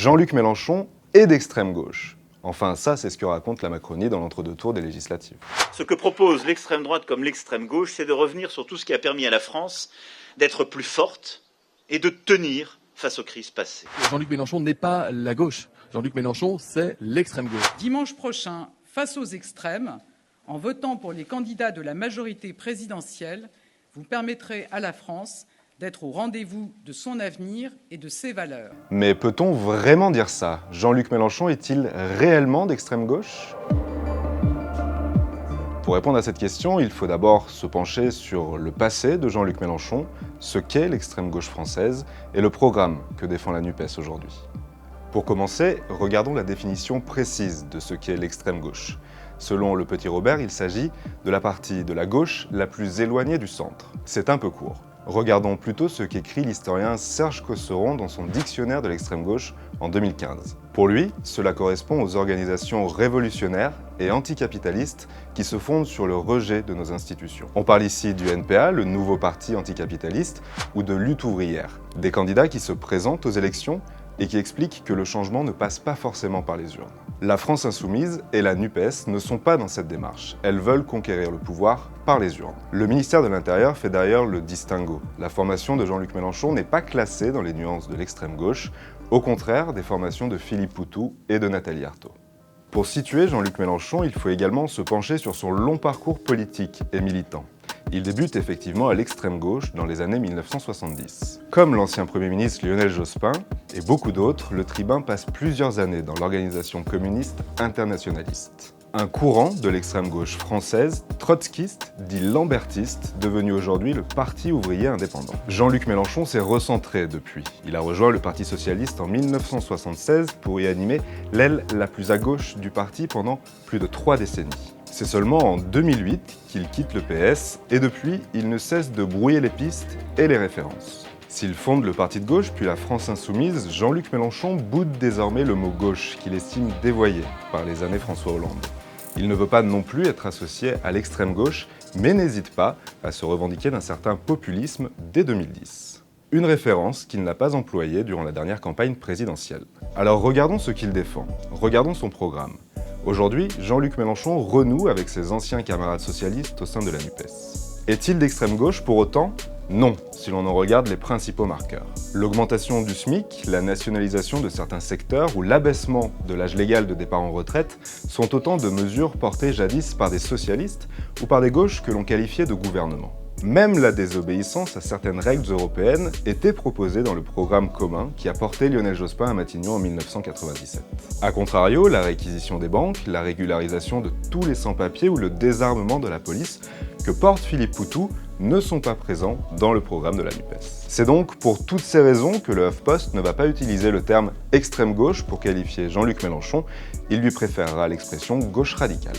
Jean-Luc Mélenchon est d'extrême gauche. Enfin, ça, c'est ce que raconte la Macronie dans l'entre-deux-tours des législatives. Ce que propose l'extrême droite comme l'extrême gauche, c'est de revenir sur tout ce qui a permis à la France d'être plus forte et de tenir face aux crises passées. Jean-Luc Mélenchon n'est pas la gauche. Jean-Luc Mélenchon, c'est l'extrême gauche. Dimanche prochain, face aux extrêmes, en votant pour les candidats de la majorité présidentielle, vous permettrez à la France d'être au rendez-vous de son avenir et de ses valeurs. Mais peut-on vraiment dire ça? Jean-Luc Mélenchon est-il réellement d'extrême gauche? Pour répondre à cette question, il faut d'abord se pencher sur le passé de Jean-Luc Mélenchon, ce qu'est l'extrême gauche française et le programme que défend la NUPES aujourd'hui. Pour commencer, regardons la définition précise de ce qu'est l'extrême gauche. Selon le Petit Robert, il s'agit de la partie de la gauche la plus éloignée du centre. C'est un peu court. Regardons plutôt ce qu'écrit l'historien Serge Cosseron dans son dictionnaire de l'extrême gauche en 2015. Pour lui, cela correspond aux organisations révolutionnaires et anticapitalistes qui se fondent sur le rejet de nos institutions. On parle ici du NPA, le nouveau parti anticapitaliste, ou de Lutte ouvrière, des candidats qui se présentent aux élections et qui expliquent que le changement ne passe pas forcément par les urnes. La France insoumise et la NUPES ne sont pas dans cette démarche. Elles veulent conquérir le pouvoir par les urnes. Le ministère de l'Intérieur fait d'ailleurs le distinguo. La formation de Jean-Luc Mélenchon n'est pas classée dans les nuances de l'extrême gauche, au contraire des formations de Philippe Poutou et de Nathalie Arthaud. Pour situer Jean-Luc Mélenchon, il faut également se pencher sur son long parcours politique et militant. Il débute effectivement à l'extrême gauche dans les années 1970. Comme l'ancien Premier ministre Lionel Jospin et beaucoup d'autres, le tribun passe plusieurs années dans l'organisation communiste internationaliste. Un courant de l'extrême gauche française, trotskiste, dit lambertiste, devenu aujourd'hui le Parti ouvrier indépendant. Jean-Luc Mélenchon s'est recentré depuis. Il a rejoint le Parti socialiste en 1976 pour y animer l'aile la plus à gauche du parti pendant plus de 3 décennies. C'est seulement en 2008 qu'il quitte le PS et depuis, il ne cesse de brouiller les pistes et les références. S'il fonde le parti de gauche puis la France insoumise, Jean-Luc Mélenchon boude désormais le mot gauche qu'il estime dévoyé par les années François Hollande. Il ne veut pas non plus être associé à l'extrême gauche, mais n'hésite pas à se revendiquer d'un certain populisme dès 2010. Une référence qu'il n'a pas employée durant la dernière campagne présidentielle. Alors regardons ce qu'il défend, regardons son programme. Aujourd'hui, Jean-Luc Mélenchon renoue avec ses anciens camarades socialistes au sein de la NUPES. Est-il d'extrême gauche pour autant? Non, si l'on en regarde les principaux marqueurs. L'augmentation du SMIC, la nationalisation de certains secteurs ou l'abaissement de l'âge légal de départ en retraite sont autant de mesures portées jadis par des socialistes ou par des gauches que l'on qualifiait de gouvernement. Même la désobéissance à certaines règles européennes était proposée dans le programme commun qui a porté Lionel Jospin à Matignon en 1997. A contrario, la réquisition des banques, la régularisation de tous les sans-papiers ou le désarmement de la police que porte Philippe Poutou ne sont pas présents dans le programme de la NUPES. C'est donc pour toutes ces raisons que le HuffPost ne va pas utiliser le terme extrême gauche pour qualifier Jean-Luc Mélenchon, il lui préférera l'expression gauche radicale.